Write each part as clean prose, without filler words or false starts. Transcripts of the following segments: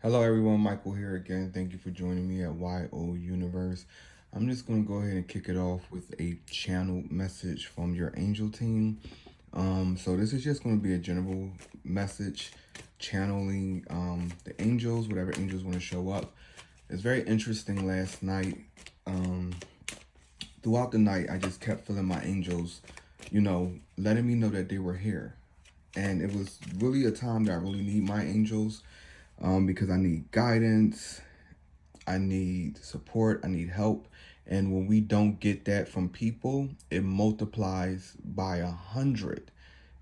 Hello everyone, Michael here again. Thank you for joining me at YO Universe. I'm just going to go ahead and kick it off with a channel message from your angel team. So this is just going to be a general message channeling the angels, whatever angels want to show up. It's very interesting last night. Um, Throughout the night, I just kept feeling my angels, letting me know that they were here. And it was really a time that I really need my angels because I need guidance, I need support, I need help. And when we don't get that from people, it multiplies by 100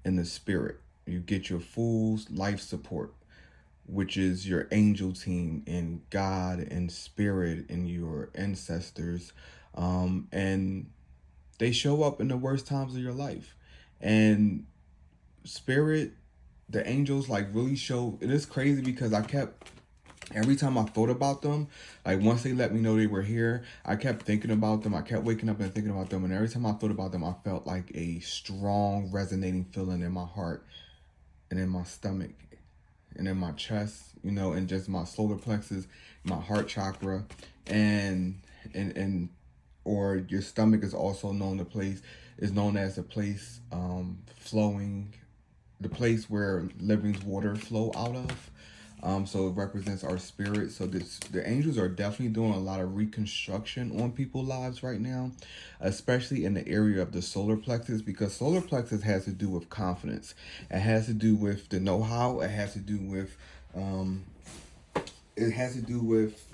in the spirit. You get your full life support, which is your angel team and God and spirit and your ancestors. And they show up in the worst times of your life. And spirit, the angels like really show. It is crazy because I kept every time I thought about them, like once they let me know they were here, I kept thinking about them. I kept waking up and thinking about them. And every time I thought about them, I felt like a strong resonating feeling in my heart and in my stomach and in my chest, and just my solar plexus, my heart chakra, and and or your stomach is also known as the place flowing, the place where living's water flow out of. So it represents our spirit. So the angels are definitely doing a lot of reconstruction on people's lives right now, especially in the area of the solar plexus, because solar plexus has to do with confidence. It has to do with the know-how. Um, it has to do with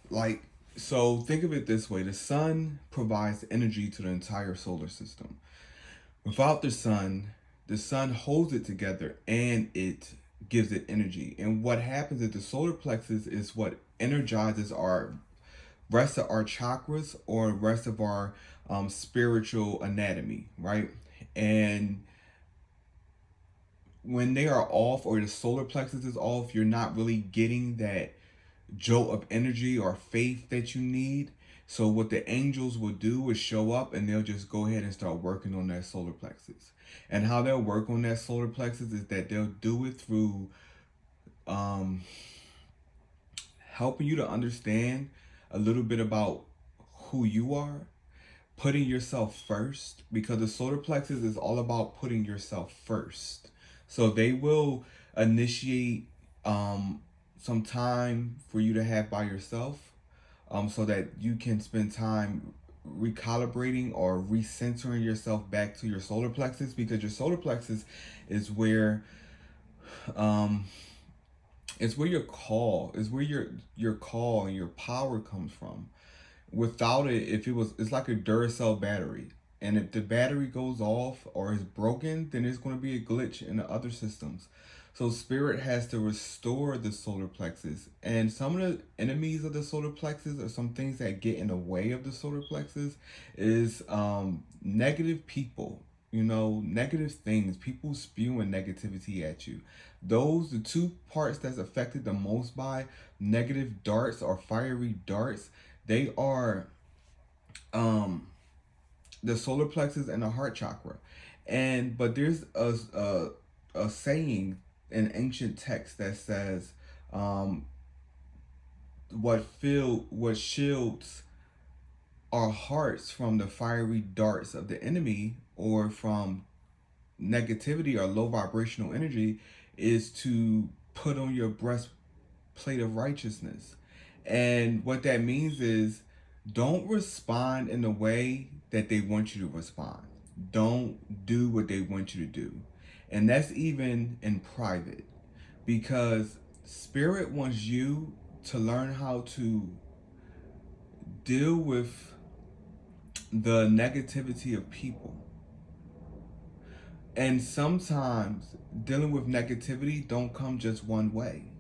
like, so think of it this way: the sun provides energy to the entire solar system. Without the sun holds it together and it gives it energy. And what happens is the solar plexus is what energizes our rest of our chakras or rest of our spiritual anatomy, right? And when they are off or the solar plexus is off, you're not really getting that jolt of energy or faith that you need. So what the angels will do is show up and they'll just go ahead and start working on that solar plexus. And how they'll work on that solar plexus is that they'll do it through um, helping you to understand a little bit about who you are, putting yourself first, because the solar plexus is all about putting yourself first. So they will initiate some time for you to have by yourself, so that you can spend time recalibrating or recentering yourself back to your solar plexus, because your solar plexus is where um, it's where your call and your power comes from. Without it, if it was, it's like a Duracell battery. And if the battery goes off or is broken, then there's going to be a glitch in the other systems. So spirit has to restore the solar plexus. And some of the enemies of the solar plexus, or some things that get in the way of the solar plexus, is negative people. Negative things, people spewing negativity at you. The two parts that's affected the most by negative darts or fiery darts, they are um the solar plexus and the heart chakra. But there's a saying in ancient text that says what shields our hearts from the fiery darts of the enemy or from negativity or low vibrational energy is to put on your breastplate of righteousness. And what that means is, don't respond in the way that they want you to respond. Don't do what they want you to do. And that's even in private, because spirit wants you to learn how to deal with the negativity of people. And sometimes dealing with negativity don't come just one way.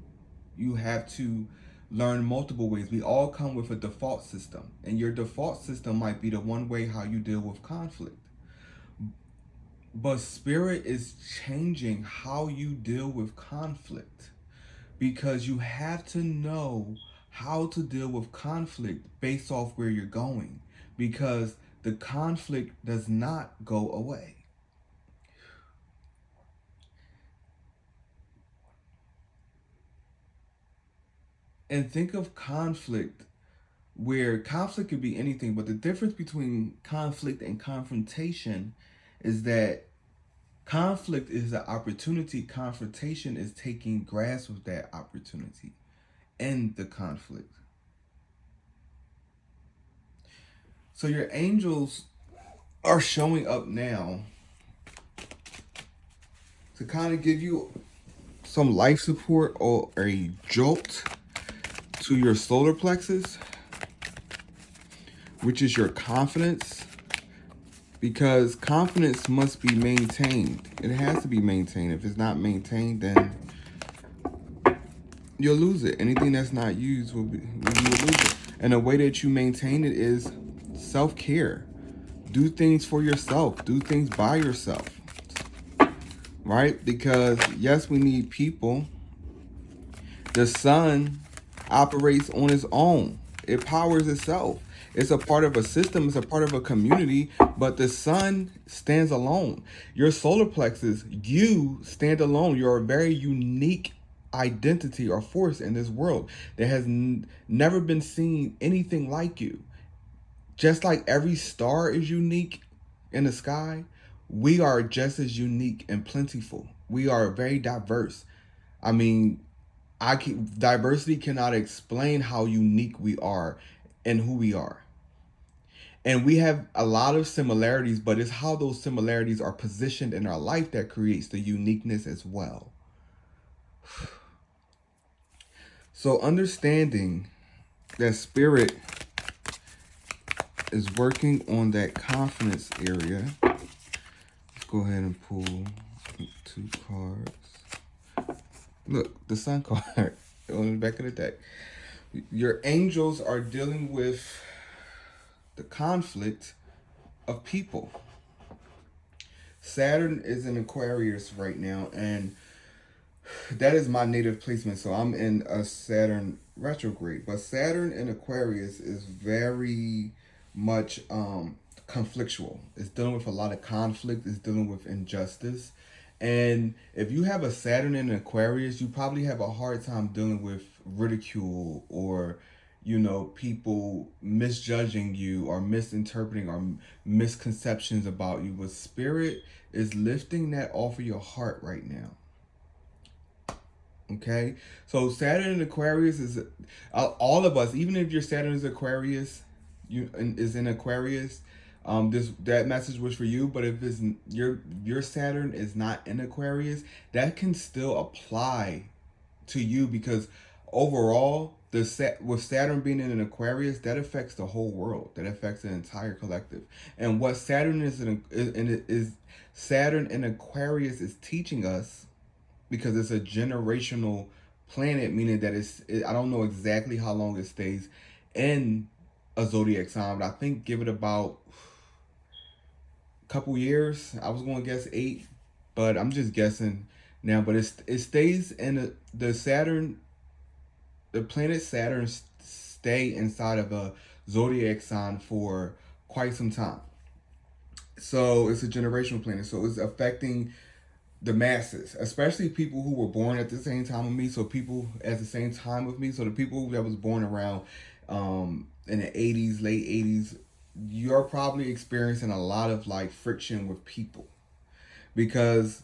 You have to learn multiple ways. We all come with a default system, and your default system might be the one way how you deal with conflict. But spirit is changing how you deal with conflict, because you have to know how to deal with conflict based off where you're going, because the conflict does not go away. And think of conflict, where conflict could be anything, but the difference between conflict and confrontation is that conflict is an opportunity, confrontation is taking grasp of that opportunity and the conflict. So your angels are showing up now to kind of give you some life support or a jolt to your solar plexus, which is your confidence, because confidence must be maintained. It has to be maintained. If it's not maintained, then you'll lose it. Anything that's not used will you will lose it. And the way that you maintain it is self-care. Do things for yourself. Do things by yourself. Right? Because yes, we need people. The sun operates on its own. It powers itself. It's a part of a system, it's a part of a community, but the sun stands alone. Your solar plexus, you stand alone. You're a very unique identity or force in this world that has never been seen anything like you. Just like every star is unique in the sky, we are just as unique and plentiful. We are very diverse. I mean, diversity cannot explain how unique we are and who we are. And we have a lot of similarities, but it's how those similarities are positioned in our life that creates the uniqueness as well. So understanding that spirit is working on that confidence area. Let's go ahead and pull 2 cards. Look, the sun card on the back of the deck. Your angels are dealing with the conflict of people. Saturn is in Aquarius right now, and that is my native placement. So I'm in a Saturn retrograde. But Saturn in Aquarius is very much conflictual. It's dealing with a lot of conflict. It's dealing with injustice. And if you have a Saturn in Aquarius, you probably have a hard time dealing with ridicule or, you know, people misjudging you or misinterpreting or misconceptions about you. But Spirit is lifting that off of your heart right now. Okay, so Saturn in Aquarius is all of us. Even if your Saturn is Aquarius, is in Aquarius, that message was for you. But if it's your Saturn is not in Aquarius, that can still apply to you, because overall, with Saturn being in an Aquarius, that affects the whole world. That affects the entire collective. And what Saturn is Saturn in Aquarius is teaching us, because it's a generational planet, meaning that I don't know exactly how long it stays in a zodiac sign, but I think give it about a couple years. I was going to guess 8, but I'm just guessing now. But it stays in the Saturn, the planet Saturn stay inside of a zodiac sign for quite some time. So it's a generational planet. So it's affecting the masses, especially people who were born at the same time with me. So people at the same time with me. So the people that was born around in the 80s, late 80s, you're probably experiencing a lot of like friction with people, because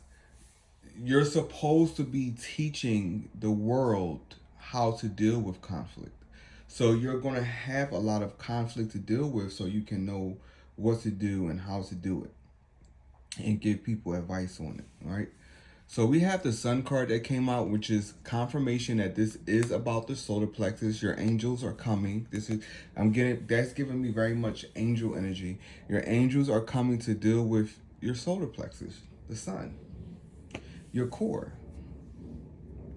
you're supposed to be teaching the world how to deal with conflict. So you're going to have a lot of conflict to deal with, so you can know what to do and how to do it and give people advice on it, right? So we have the Sun card that came out, which is confirmation that this is about the solar plexus. Your angels are coming. That's giving me very much angel energy. Your angels are coming to deal with your solar plexus, the sun, your core,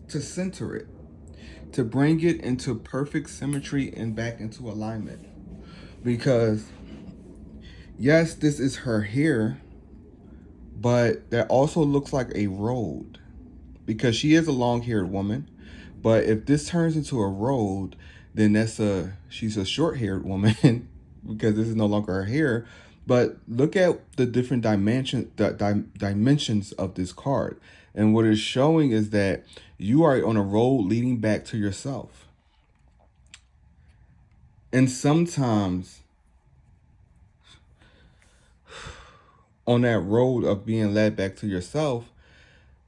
to center it, to bring it into perfect symmetry and back into alignment. Because yes, this is her hair, but that also looks like a road, because she is a long-haired woman. But if this turns into a road, then she's a short-haired woman because this is no longer her hair. But look at the different dimensions of this card. And what it's showing is that you are on a road leading back to yourself. And sometimes on that road of being led back to yourself,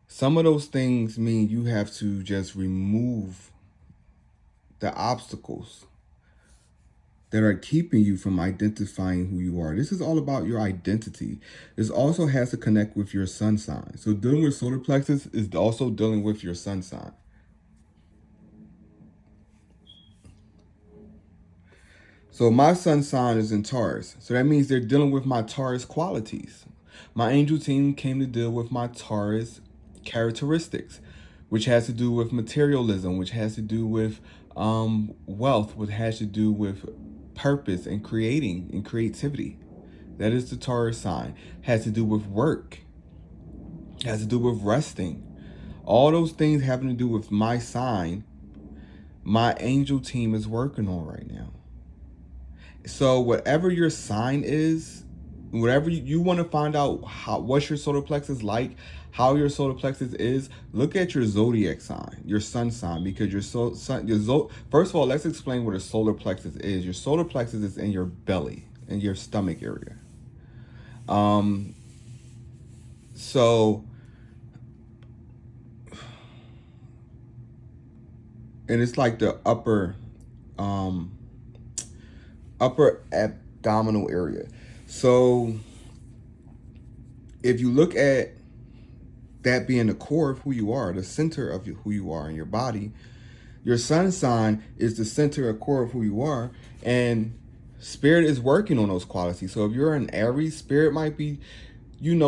some of those things mean you have to just remove the obstacles that are keeping you from identifying who you are. This is all about your identity. This also has to connect with your sun sign. So dealing with solar plexus is also dealing with your sun sign. So my sun sign is in Taurus. So that means they're dealing with my Taurus qualities. My angel team came to deal with my Taurus characteristics, which has to do with materialism, which has to do with wealth, which has to do with purpose and creating and creativity. That is the Taurus sign. Has to do with work. Has to do with resting. All those things having to do with my sign, my angel team is working on right now. So whatever your sign is, whatever you want to find out what your solar plexus like, how your solar plexus is, look at your zodiac sign, your sun sign, because first of all, let's explain what a solar plexus is. Your solar plexus is in your belly, in your stomach area. So, and it's like the upper abdominal area. So if you look at that being the core of who you are, the center of who you are in your body, your sun sign is the center or core of who you are, and spirit is working on those qualities. So if you're an Aries, spirit might be,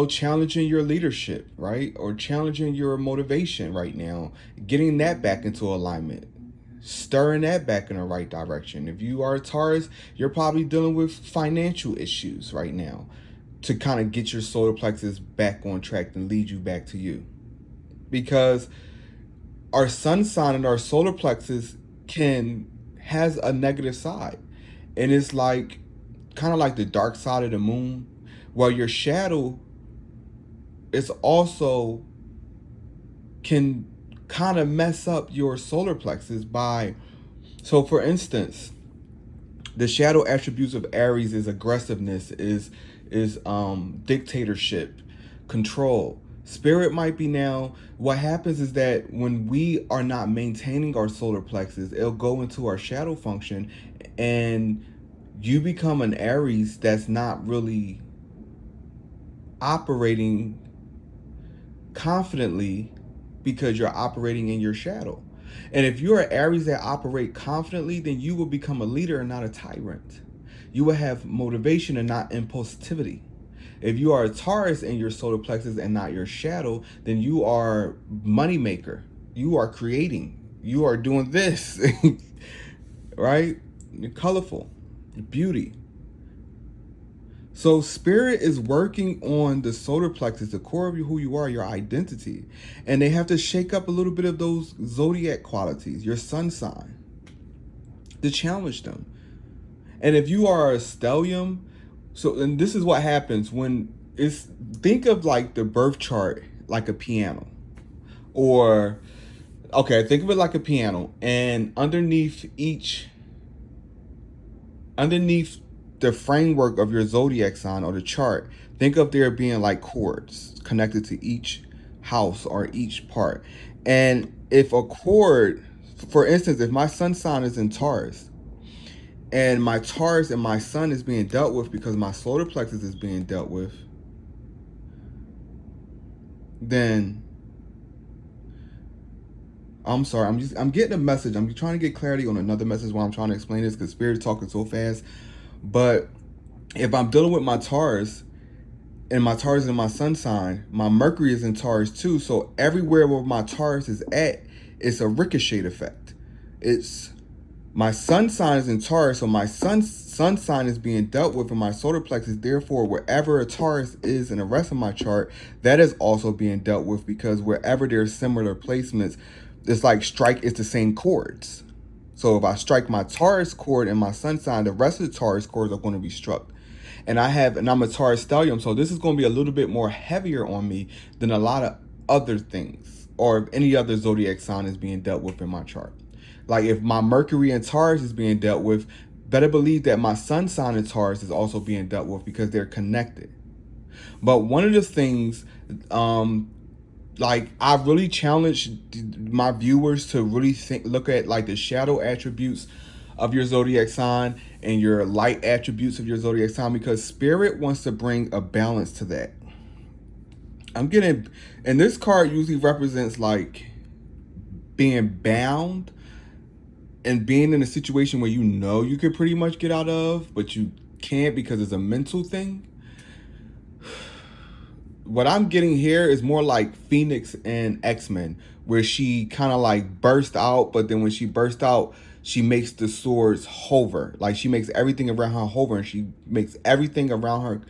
challenging your leadership, right? Or challenging your motivation right now, getting that back into alignment, stirring that back in the right direction. If you are a Taurus, you're probably dealing with financial issues right now to kind of get your solar plexus back on track and lead you back to you. Because our sun sign and our solar plexus has a negative side. And it's like kind of like the dark side of the moon, where your shadow is also can kind of mess up your solar plexus so for instance, the shadow attributes of Aries is aggressiveness, is dictatorship, control. Spirit might be now, what happens is that when we are not maintaining our solar plexus, it'll go into our shadow function, and you become an Aries that's not really operating confidently because you're operating in your shadow. And if you're an Aries that operate confidently, then you will become a leader and not a tyrant. You will have motivation and not impulsivity. If you are a Taurus in your solar plexus and not your shadow, then you are money maker. You are creating. You are doing this, right? You're colorful, beauty. So spirit is working on the solar plexus, the core of who you are, your identity. And they have to shake up a little bit of those zodiac qualities, your sun sign, to challenge them. And if you are a stellium, and this is what happens think of like the birth chart like a piano. Or, okay, think of it like a piano. And underneath the framework of your zodiac sign or the chart, think of there being like chords connected to each house or each part. And if a chord, for instance, if my sun sign is in Taurus, and my Taurus and my sun is being dealt with because my solar plexus is being dealt with, then I'm sorry, I'm getting a message. I'm trying to get clarity on another message while I'm trying to explain this because Spirit's talking so fast. But if I'm dealing with my Taurus, and my Taurus and my sun sign, my Mercury is in Taurus too. So everywhere where my Taurus is at, it's a ricochet effect. It's my sun sign is in Taurus, so my sun sign is being dealt with in my solar plexus. Therefore, wherever a Taurus is in the rest of my chart, that is also being dealt with, because wherever there's similar placements, it's like it's the same chords. So if I strike my Taurus chord in my sun sign, the rest of the Taurus chords are going to be struck. And I'm a Taurus stellium, so this is going to be a little bit more heavier on me than a lot of other things, or if any other zodiac sign is being dealt with in my chart. Like if my Mercury and Taurus is being dealt with, better believe that my sun sign in Taurus is also being dealt with because they're connected. But one of the things, like I really challenge my viewers to really look at like the shadow attributes of your zodiac sign and your light attributes of your zodiac sign, because spirit wants to bring a balance to that. I'm getting, and this card usually represents like being bound and being in a situation where you know you could pretty much get out of, but you can't because it's a mental thing. What I'm getting here is more like Phoenix and X-Men, where she kind of like burst out, but then when she burst out, she makes the swords hover. Like she makes everything around her hover, and she makes everything around her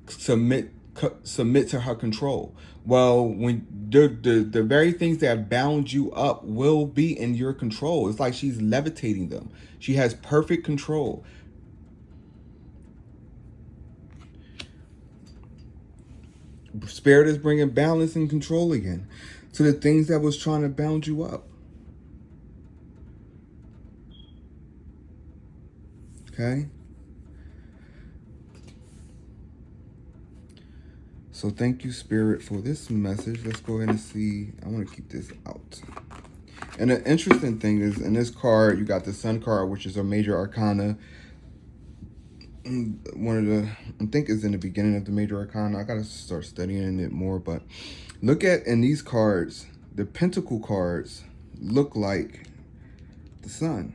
submit to her control. Well, when the very things that bound you up will be in your control. It's like she's levitating them. She has perfect control. Spirit is bringing balance and control again to the things that was trying to bound you up. Okay? So thank you, Spirit, for this message. Let's go ahead and see. I want to keep this out. And the interesting thing is, in this card, you got the Sun card, which is a major arcana. One of the, I think it's in the beginning of the major arcana. I got to start studying it more. But look at, in these cards, the pentacle cards look like the Sun.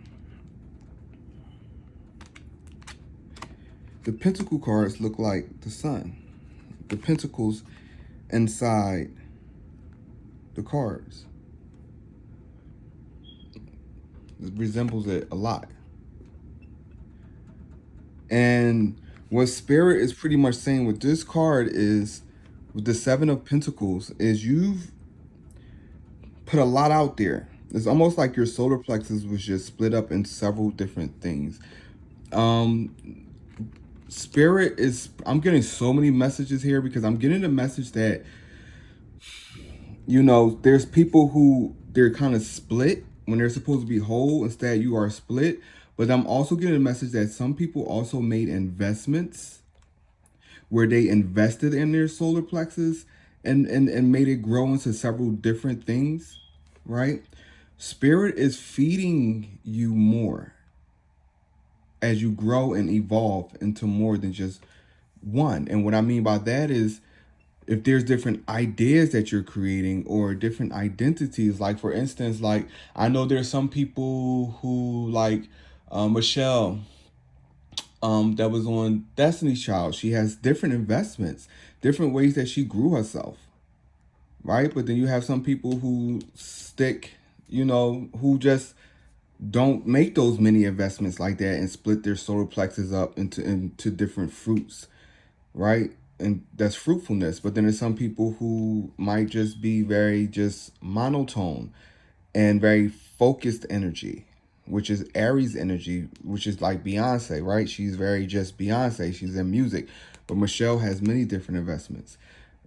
The pentacle cards look like the Sun. The pentacles inside the cards. It resembles it a lot. And what Spirit is pretty much saying with this card is, with the Seven of Pentacles, is you've put a lot out there. It's almost like your solar plexus was just split up in several different things. Spirit is, I'm getting so many messages here because I'm getting a message that, you know, there's people who they're kind of split when they're supposed to be whole. Instead, you are split. But I'm also getting a message that some people also made investments where they invested in their solar plexus and made it grow into several different things, right? Spirit is feeding you more as you grow and evolve into more than just one. And what I mean by that is, if there's different ideas that you're creating or different identities, like for instance, like I know there's some people who like Michelle, that was on Destiny's Child. She has different investments, different ways that she grew herself, right? But then you have some people who stick, you know, who just don't make those many investments like that and split their solar plexus up into different fruits, right? And that's fruitfulness. But then there's some people who might just be very just monotone and very focused energy, which is Aries energy, which is like Beyonce, right? She's very just Beyonce. She's in music. But Michelle has many different investments.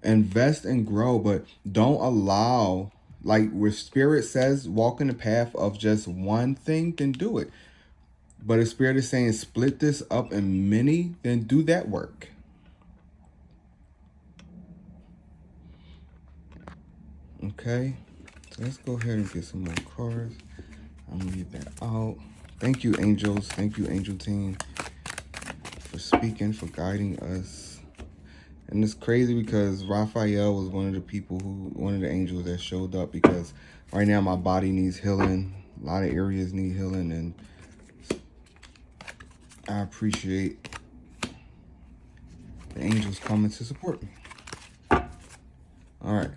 Invest and grow, but don't allow, like where Spirit says, walk in the path of just one thing, then do it. But if Spirit is saying split this up in many, then do that work. Okay, so let's go ahead and get some more cards. I'm gonna leave that out. Thank you, angels. Thank you, angel team, for speaking, for guiding us. And it's crazy because Raphael was one of the people one of the angels that showed up, because right now my body needs healing. A lot of areas need healing, and I appreciate the angels coming to support me. All right.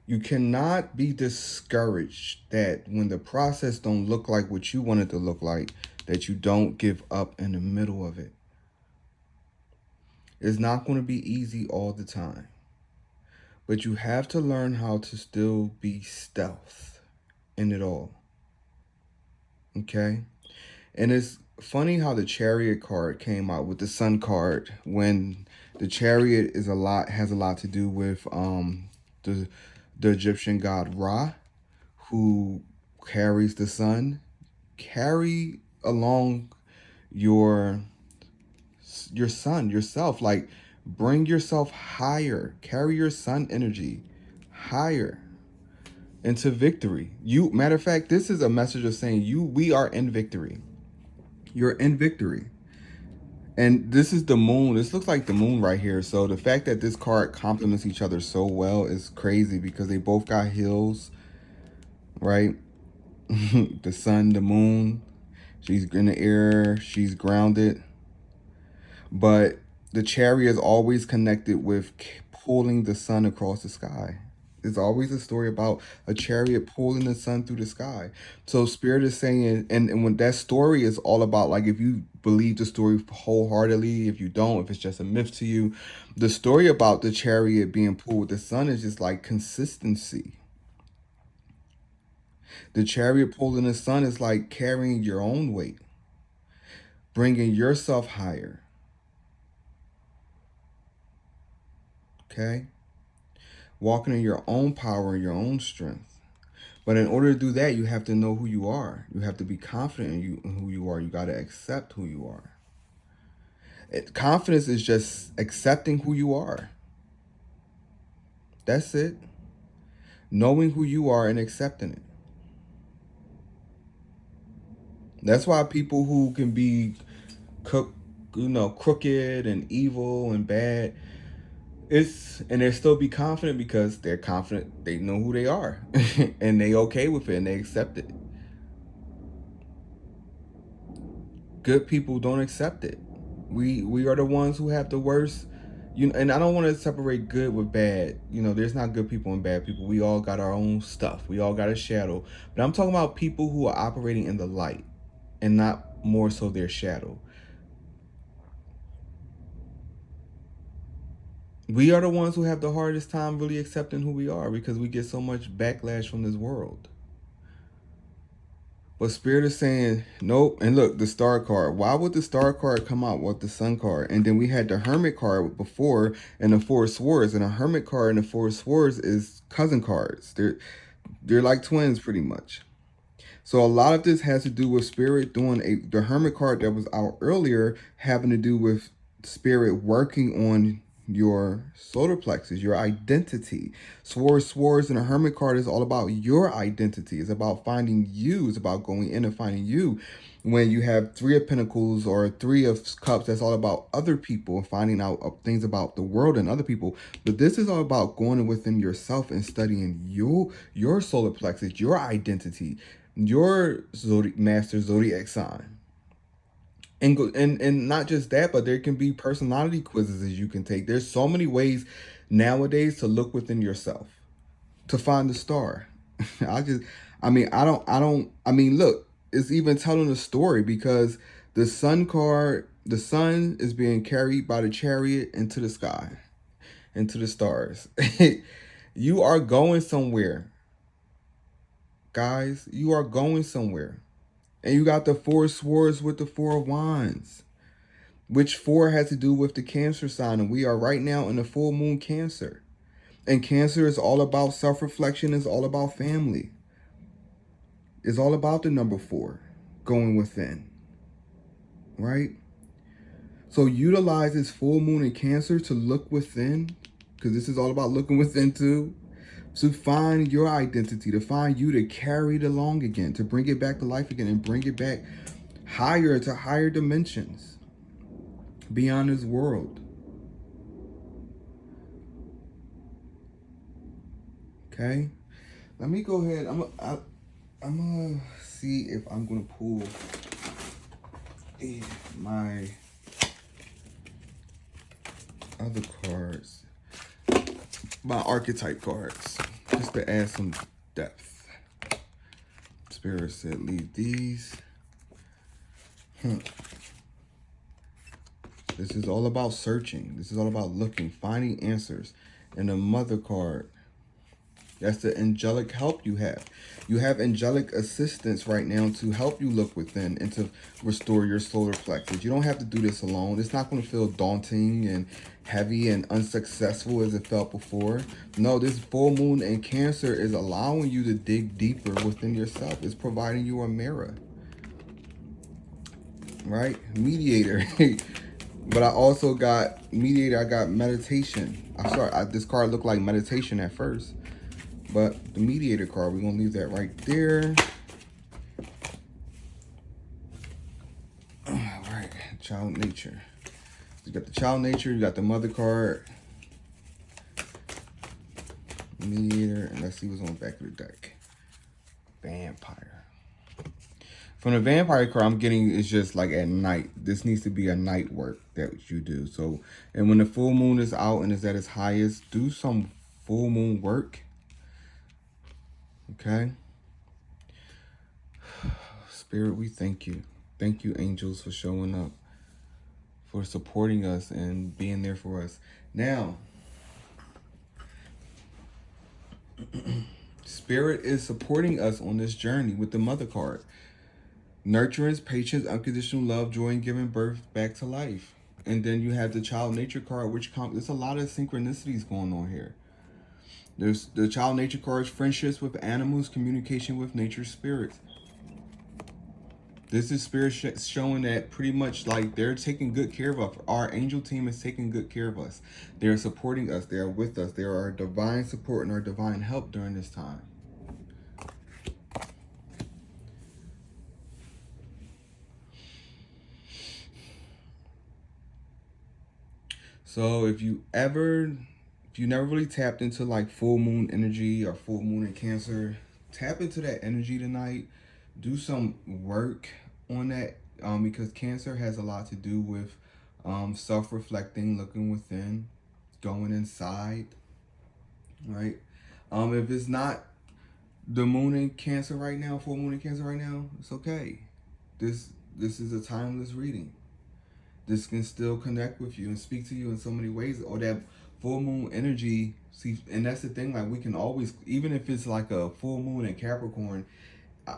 You cannot be discouraged that when the process don't look like what you want it to look like, that you don't give up in the middle of it. It's not going to be easy all the time, but you have to learn how to still be stealth in it all. Okay? And it's funny how the Chariot card came out with the Sun card, when the Chariot has a lot to do with the Egyptian god Ra, who carries the sun, carry along your sun yourself. Like, bring yourself higher, carry your sun energy higher into victory. You, matter of fact, this is a message of saying we are in victory. You're in victory. And this is the moon. This looks like the moon right here. So the fact that this card complements each other so well is crazy, because they both got hills, right? The sun, the moon. She's in the air. She's grounded. But the chariot is always connected with pulling the sun across the sky. There's always a story about a chariot pulling the sun through the sky. So Spirit is saying, and when that story is all about, like, if you believe the story wholeheartedly, if you don't, if it's just a myth to you, the story about the chariot being pulled with the sun is just like consistency. The chariot pulling the sun is like carrying your own weight, bringing yourself higher. Okay? Walking in your own power and your own strength. But in order to do that, you have to know who you are. You have to be confident in who you are. You got to accept who you are. Confidence is just accepting who you are. That's it. Knowing who you are and accepting it. That's why people who can be crooked and evil and bad, and they still be confident, because they're confident, they know who they are and they okay with it and they accept it. Good people don't accept it. We are the ones who have the worst, and I don't want to separate good with bad. There's not good people and bad people. We all got our own stuff. We all got a shadow. But I'm talking about people who are operating in the light and not more so their shadow. We are the ones who have the hardest time really accepting who we are, because we get so much backlash from this world. But Spirit is saying, nope. And look, the Star card. Why would the Star card come out with the Sun card? And then we had the Hermit card before, and the Four of Swords. And a Hermit card and the Four of Swords is cousin cards. They're like twins, pretty much. So a lot of this has to do with Spirit doing the Hermit card that was out earlier, having to do with Spirit working on your solar plexus, your identity. Swords and a Hermit card is all about your identity. It's about finding you. It's about going in and finding you. When you have Three of Pentacles or Three of Cups, that's all about other people and finding out things about the world and other people. But this is all about going within yourself and studying your solar plexus, your identity, your master zodiac sign. And not just that, but there can be personality quizzes as you can take. There's so many ways nowadays to look within yourself, to find the star. Look, it's even telling a story, because the sun card, the sun is being carried by the chariot into the sky, into the stars. You are going somewhere, guys. You are going somewhere. And you got the Four of Swords with the Four of Wands, which 4 has to do with the Cancer sign. And we are right now in the full moon Cancer. And Cancer is all about self-reflection. It's all about family. It's all about the number 4, going within. Right? So utilize this full moon in Cancer to look within, because this is all about looking within too. To find your identity, to find you, to carry it along again, to bring it back to life again, and bring it back higher, to higher dimensions beyond this world. Okay, let me go ahead. I'm gonna see if I'm gonna pull my other cards, my archetype cards, just to add some depth. Spirit said leave these. This is all about searching. This is all about looking, finding answers. And the Mother card, That's the angelic help you have. You have angelic assistance right now to help you look within and to restore your solar plexus. You don't have to do this alone. It's not going to feel daunting and heavy and unsuccessful as it felt before. No, this full moon in Cancer is allowing you to dig deeper within yourself. It's providing you a mirror, right? Mediator. But I also got mediator. I got meditation. I'm sorry. This card looked like meditation at first. But the mediator card, we're going to leave that right there. All right, child nature. You got the child nature, you got the mother card, mediator, and let's see what's on the back of the deck. Vampire. From the vampire card, I'm getting it's just like at night. This needs to be a night work that you do. So, and when the full moon is out and is at its highest, do some full moon work. Okay. Spirit, we thank you. Thank you, angels, for showing up, for supporting us and being there for us. Now, Spirit is supporting us on this journey with the mother card. Nurturance, patience, unconditional love, joy, and giving birth back to life. And then you have the child nature card, which there's a lot of synchronicities going on here. There's the child nature cards, friendships with animals, communication with nature spirits. This is spirit showing that pretty much like they're taking good care of us. Our angel team is taking good care of us. They're supporting us. They are with us. They are our divine support and our divine help during this time. So if you never really tapped into like full moon energy or full moon in Cancer, tap into that energy tonight. Do some work on that because Cancer has a lot to do with self-reflecting, looking within, going inside, right? If it's not the moon in Cancer right now, full moon in Cancer right now, it's okay. This is a timeless reading. This can still connect with you and speak to you in so many ways. Or that full moon energy, see, and that's the thing, like we can always, even if it's like a full moon in Capricorn,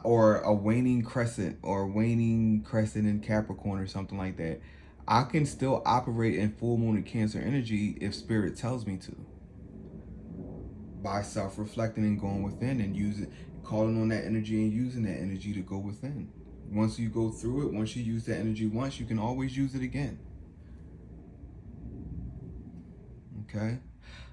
or a waning crescent in Capricorn or something like that, I can still operate in full moon and Cancer energy if spirit tells me to, by self-reflecting and going within and calling on that energy and using that energy to go within. Once you go through it, once you use that energy once, you can always use it again. Okay.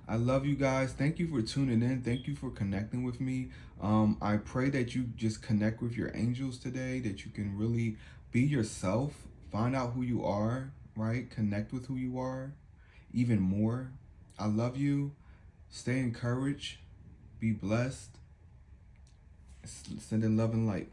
I love you guys. Thank you for tuning in. Thank you for connecting with me. I pray that you just connect with your angels today, that you can really be yourself, find out who you are, right? Connect with who you are even more. I love you. Stay encouraged. Be blessed. Sending love and light.